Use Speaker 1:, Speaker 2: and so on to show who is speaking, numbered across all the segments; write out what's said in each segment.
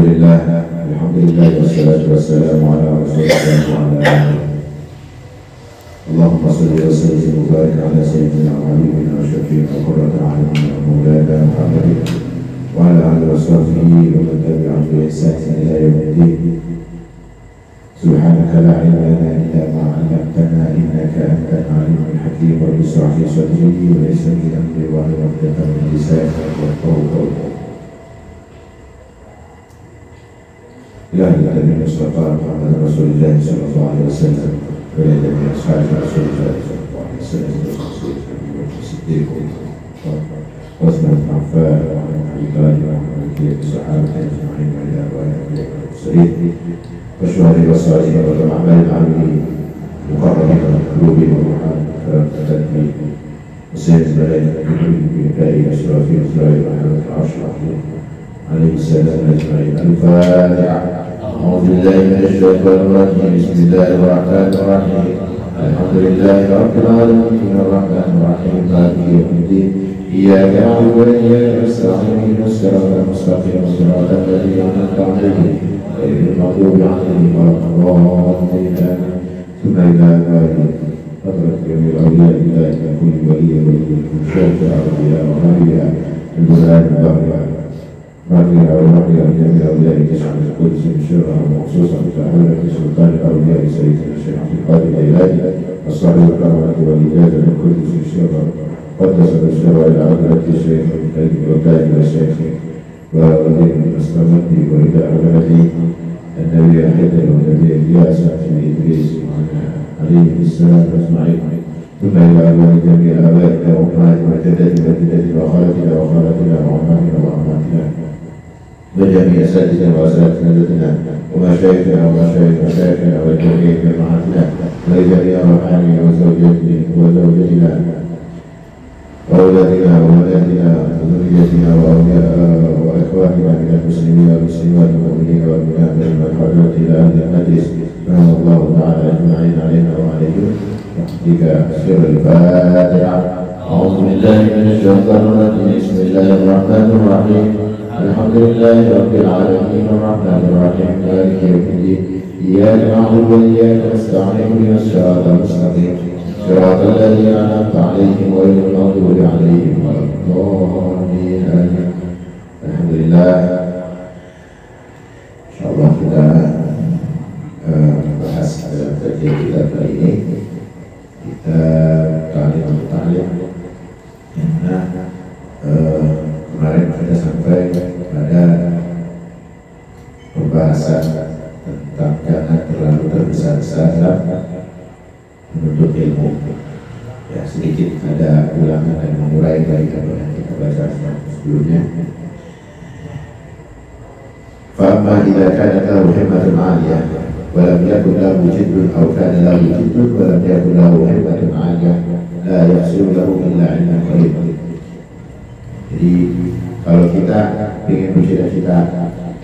Speaker 1: Alhamdulillah wassalatu wassalamu ala rasulillah wa ala alihi. Allahumma salli wa sallim wa barik ala sayyidina wa habibina wa syafi'ina wa qurrata a'yunina wa maulana Muhammadin wa ala alihi wa sahbihi wa man tabi'ahum bi ihsanin ila yaumiddin. Subhanaka la ilma lana illa ma 'allamtana innaka antal alimul hakim. Wa ishrah li sadri wa yassir li amri wa hlul 'uqdatam min lisani yafqahu qawli. إلهي الذي اصطفى محمد رسول الله صلى الله عليه وسلم وإلى جميع أصحاب رسول الله صلى الله عليه وسلم والصديق وعثمان بن عفان وعلى أبي طالب وعلى بقية الصحابة أجمعين وإلى أبواب المرسلين والشهداء والصالحين والأعمال العاملين مقربين والقلوب والروحان فالتدبير وسيد الملائكة بإبقاء أشرافهم إسرائيل وحمد العرش العظيم عليه السلام أجمعين. الفاتحة. أعوذ بالله من الشيطان الرجيم. بسم الله الرحمن الرحيم. الحمد لله رب العالمين الرحمن الرحيم مالك يوم الدين. إياك نعبد وإياك نستعين اهدنا الصراط المستقيم صراط الذين أنعمت عليهم غير المغضوب عليهم ولا الضالين. ثم إلى ذلك حضرة جميع أولياء الله كل ولي شرف الأولياء وأولياء البلاد البحر رضي الله جميع أولياء تسعة القدس شرها مخصوصا تعالى في سلطان الأولياء سيدنا الشيخ عبد القادر الجيلاني الصاحب الكرامة والإجازة من كل شر قدس الشر إلى عبرة الشيخ وكان الشيخ وودين المستمد وإلى عبرة النبي الحيدر والنبي إلياس في إدريس عليه السلام أجمعين. ثم إلى عبرة جميع آبائنا وأمهاتنا وجداتنا وجداتنا وخالتنا وخالاتنا وعماتنا وعماتنا وجميع أساتذتنا وأساتذتنا ومشايخنا ومشايخنا وجميع جماعتنا ولجميع روحاننا وزوجتنا وأولادنا وبناتنا وذريتنا وإخواننا من المسلمين والمسلمات والمؤمنين والمؤمنات من الحضرة إلى أهل المجلس رحمه الله تعالى أجمعين علينا وعليهم. بك سر الفاتحة. أعوذ بالله من الشيطان الرجيم. بسم الله الرحمن الرحيم. الحمد لله رب العالمين الرحمن الرحيم مالك يوم الدين. إياك نعبد وإياك نستعين اهدنا الصراط المستقيم صراط الذين أنعمت عليهم غير المغضوب عليهم ولا الضالين. آمين. الحمد لله. Insyaallah kita bahas dalam kajian kita kali ini kita ta'lim yang kemarin kita sampai pada pembahasan tentang jangan terlalu tergesa-gesa menuntut ilmu. Ya, sedikit ada ulangan dan mengurai dari apa yang kita baca sebelumnya. Fa'amma idza kanat lahu himmatun 'aliyah wa lam yakun lahu jiddun aw kana lahu jiddun wa lam yakun lahu himmatun 'aliyah la yahsul lahu illa 'ilmun qalil. Jadi kalau kita ingin bercita-cita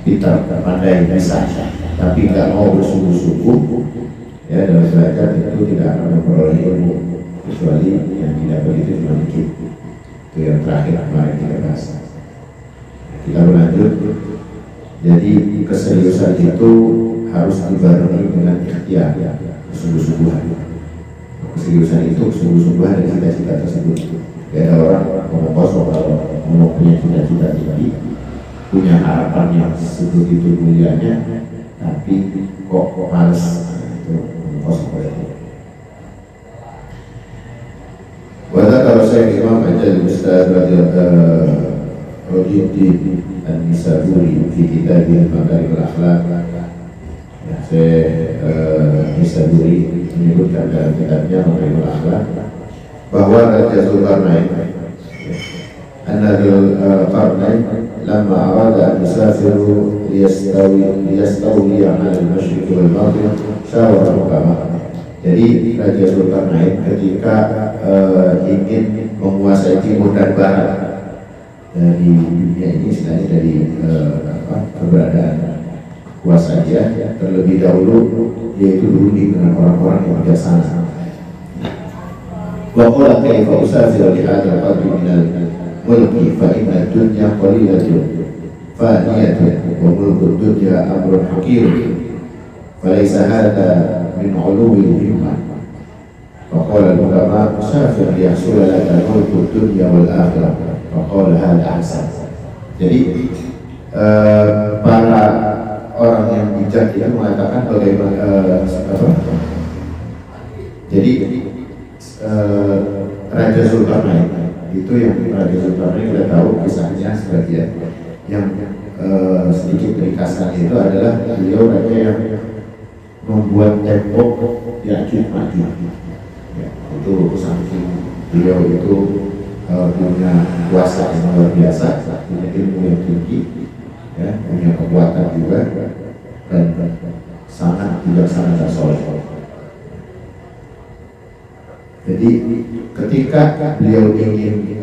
Speaker 1: kita pandai bisa tapi nggak mau bersungguh-sungguh, ya dalam belajar itu tidak akan memperoleh ilmu kecuali yang tidak begitu cuma dikit. Itu yang terakhir kemarin kita bahas. Kita berlanjut. Jadi keseriusan itu harus dibarengi dengan ikhtiar, kesungguh-sungguhan. Keseriusan itu sungguh-sungguhan dari cita-cita tersebut. Ada orang ngomong kosong kalau ngomong punya cita-cita tinggi, punya harapan yang sebegitu mulianya, tapi kok males, itu ngomong kosong berarti. Wala kalau saya Imam Ajal Ustaz Rodiuddin An-Nisaburi di kitabnya Makarimul Akhlaq, ya, saya Nisaburi menyebutkan dalam kitabnya Makarimul Akhlaq bahwa Raja Zulkarnain An-Nadil Qarnain lama arada an yusafiru liyastawi ala al-mashriq wal maghrib syawara hukama. Jadi Raja Zulkarnain ketika ingin menguasai timur dan barat dari dunia ini, istilahnya dari keberadaan kuasa dia, terlebih dahulu yaitu berunding dengan orang-orang yang bijaksana. Wa qala kaifa usafiru li hadzal qadri minal mulki fa inna dunya qalilatun faniyatun wa mulkud dunya amrun hakir falaysa hadha min uluwil himmah. Faqala al-ulama musafir yahsul laka mulkud dunya wal akhirah. Faqala hadha ahsan. Jadi para orang yang bijak itu mengatakan bagaimana jadi Raja Zulkarnain itu, yang Raja Zulkarnain kita tahu kisahnya sebagian, yang sedikit ringkasan itu adalah beliau raja yang membuat tembok Ya'juj Ma'juj. Ya, itu saking beliau itu punya kuasa yang luar biasa, punya ilmu yang tinggi, ya, punya kekuatan juga, dan sangat bijaksana dan soleh. Jadi ketika beliau ingin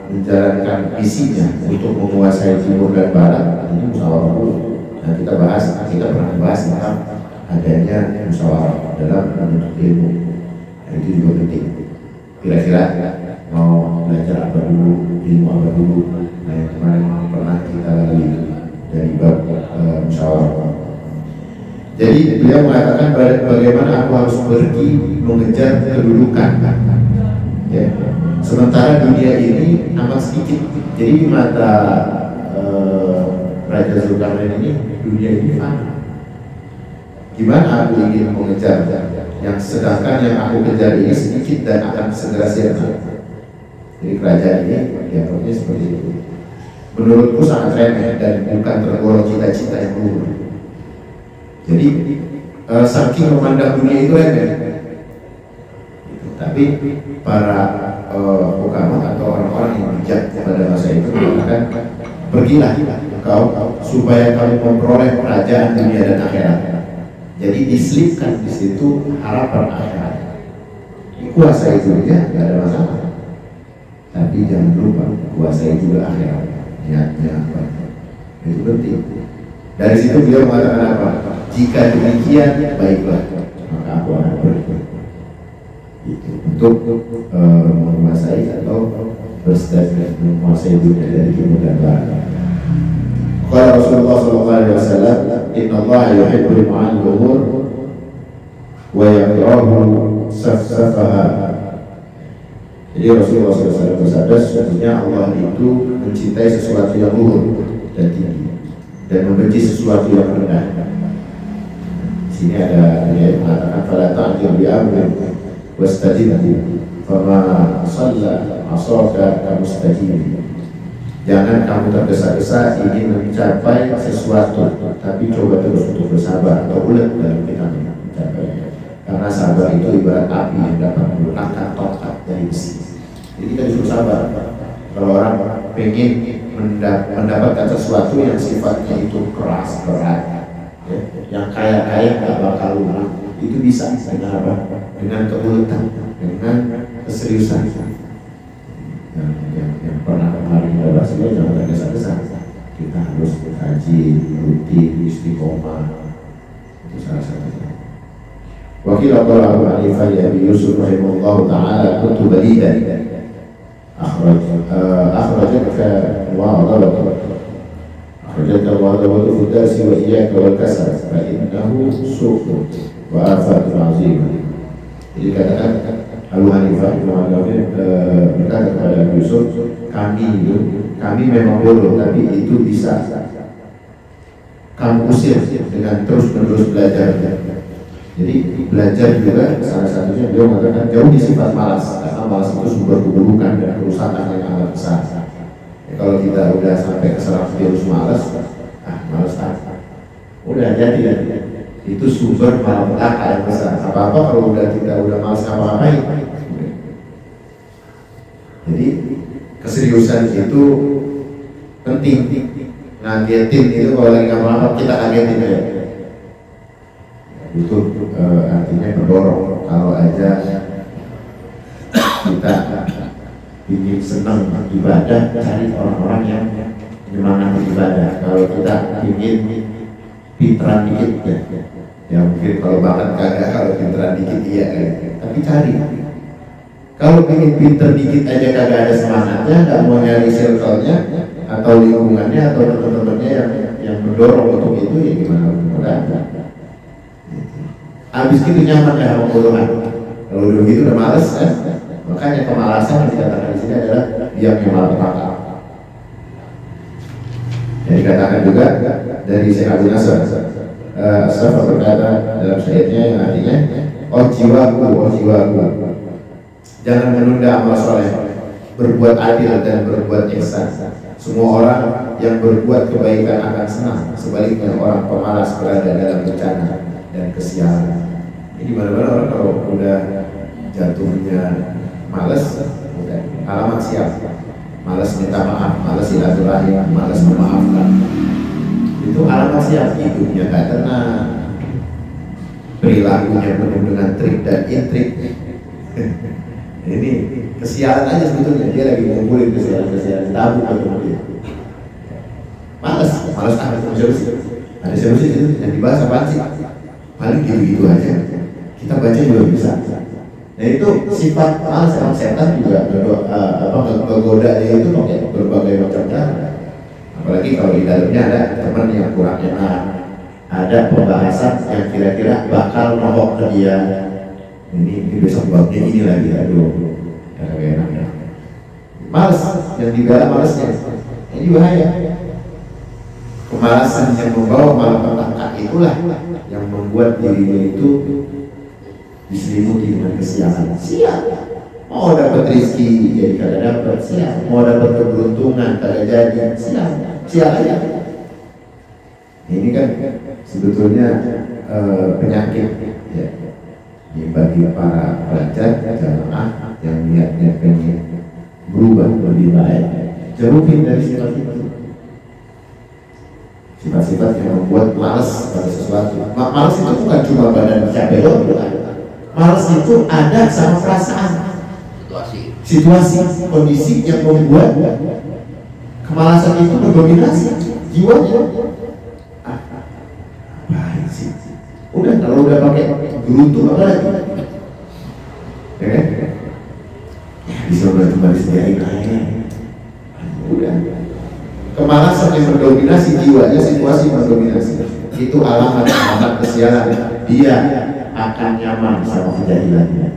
Speaker 1: menjalankan misinya untuk menguasai timur dan barat, ini musyawarah dulu. Nah, kita pernah bahas tentang adanya musyawarah dalam menuntut ilmu. Nah, itu juga penting. Kira-kira mau belajar apa dulu, ilmu apa dulu. Nah, yang kemarin pernah kita lalui dari bab musyawarah. Jadi beliau mengatakan bagaimana aku harus pergi mengejar kedudukan, ya. Sementara dunia ini amat sedikit. Jadi di mata Raja Zulkarnain ini, dunia ini fana. Gimana aku ingin mengejar yang sedangkan yang aku kejar ini sedikit dan akan segera sirna. Jadi kerajaan ini dianggapnya seperti itu. Menurutku sangat remeh dan bukan tergolong cita-cita yang luhur. Jadi saking memandang dunia itu remeh. Tapi para hukama atau orang-orang yang bijak pada masa itu mengatakan, pergilah engkau supaya kamu memperoleh kerajaan dunia dan akhirat. Jadi diselipkan di situ harapan akhirat. Kuasai dunia tidak ada masalah, tapi jangan lupa kuasai juga akhirat. Niatnya apa? Itu penting. Dari situ beliau mengatakan apa? Jika demikian, baiklah, maka aku akan pergi untuk menguasai atau berstatus menguasai dunia dari timur dan barat. Qala Rasulullah SAW, Inna Allah yuhibbul mu'allumur wa yakrahu safsafaha. Jadi Rasulullah SAW bersabda, sesungguhnya Allah itu mencintai sesuatu yang luhur dan tinggi dan membenci sesuatu yang rendah. Sini ada ayat mengatakan fala ta'jil bi amrin wastajib fama shalla asaka kamustajib. Jangan kamu tergesa-gesa ingin mencapai sesuatu, tapi coba terus untuk bersabar atau ulet dalam kita mencapainya. Karena sabar itu ibarat api yang dapat melelahkan tokat dari besi. Jadi kita disuruh sabar. Kalau orang pengen mendapatkan sesuatu yang sifatnya itu keras, berat, ya, yang kaya nggak bakal lunak, itu bisa dengan apa? Dengan keuletan, dengan keseriusan. Yang pernah kemarin kita bahas itu jangan tergesa-gesa. Kita harus rajin, rutin, istiqomah. Itu salah satunya. Wakil Abu Hanifah ya Abi Yusuf rahimahullah taala kuntu balidan. أخرجتك الوعظة في الدرس وإياك والكسل فإنه سوء وآفات عظيمة. Jadi katakan Abu Hanifah berkata kepada Abu Yusuf, kami memang bodoh, tapi itu bisa kamu usir dengan terus-menerus belajar. Jadi belajar juga salah satunya beliau mengatakan jauhi sifat malas, karena malas itu sumber keburukan dan kerusakan yang amat besar. Ya, kalau kita udah sampai ke serang virus malas, malas udah jadi itu sumber malapetaka yang besar. Apa-apa kalau kita udah malas apa-apain. Jadi keseriusan itu penting. Ngagetin itu kalau lagi apa-apa kita ngagetin ya. Itu artinya mendorong. Kalau aja kita ingin senang ibadah, cari orang-orang yang menyemangati ibadah. Kalau kita ingin pinteran dikit ya mungkin kalau banget kagak, kalau pinteran dikit iya ya. Tapi cari. Kalau ingin pinter dikit aja kagak ada semangatnya, nggak mau nyari circle-nya,
Speaker 2: atau lingkungannya atau teman-temannya yang mendorong untuk itu, ya gimana? Enggak. Habis itu nyaman ya sama puluhan. Kalau udah begitu udah males kan? Makanya kemalasan yang dikatakan di sini adalah yang malapetaka. Yang dikatakan juga dari Syekh Abu Nasr As-Safa berkata dalam syairnya yang artinya, oh jiwaku, jangan menunda amal soleh, berbuat adil dan berbuat ihsan. Semua orang yang berbuat kebaikan akan senang, sebaliknya orang pemalas berada dalam bencana dan kesialan. Ini mana-mana orang kalau udah jatuhnya males, udah alamat siap. Malas minta maaf, malas silaturahim, malas memaafkan. Itu alamat siap. Hidupnya gak tenang, perilakunya penuh dengan trik dan intrik. Ini kesialan aja sebetulnya. Dia lagi ngumpulin kesialan tabu atau dia. Malas ada solusi itu yang dibahas apaan sih? Paling gitu-gitu aja. Kita baca juga bisa. Nah itu sifat malas sama setan juga menggoda dia itu pakai berbagai macam cara. Apalagi kalau di dalamnya ada teman yang kurang enak, ada pembahasan yang kira-kira bakal nohok ke dia. Ini besok babnya ini lagi, aduh, gak enak ya. Malas, yang dibela malasnya, ini bahaya. Kemalasan yang membawa malapetaka itulah yang membuat dirinya itu diselimuti dengan kesialan. Siap, mau dapat rezeki jadi kagak dapat, siap. Mau dapat keberuntungan kagak jadi, siap aja. Ini kan sebetulnya penyakit ya, bagi para pelajar jamaah yang niatnya pengen berubah lebih baik. Jauhin dari sifat itu, sifat-sifat yang membuat malas pada sesuatu. Malas itu bukan cuma badan capek doang. Malas itu ada sama perasaan, situasi, kondisi yang membuat kemalasan itu mendominasi jiwanya. Baik sih. Udah, kalau udah pakai beruntung apa lagi? Ya kan? Disuruh cuma disediain aja. Udah. Kemalasan yang mendominasi jiwanya, situasi mendominasi. Itu alamat kesialan. Dia akan nyaman sama kejahilannya.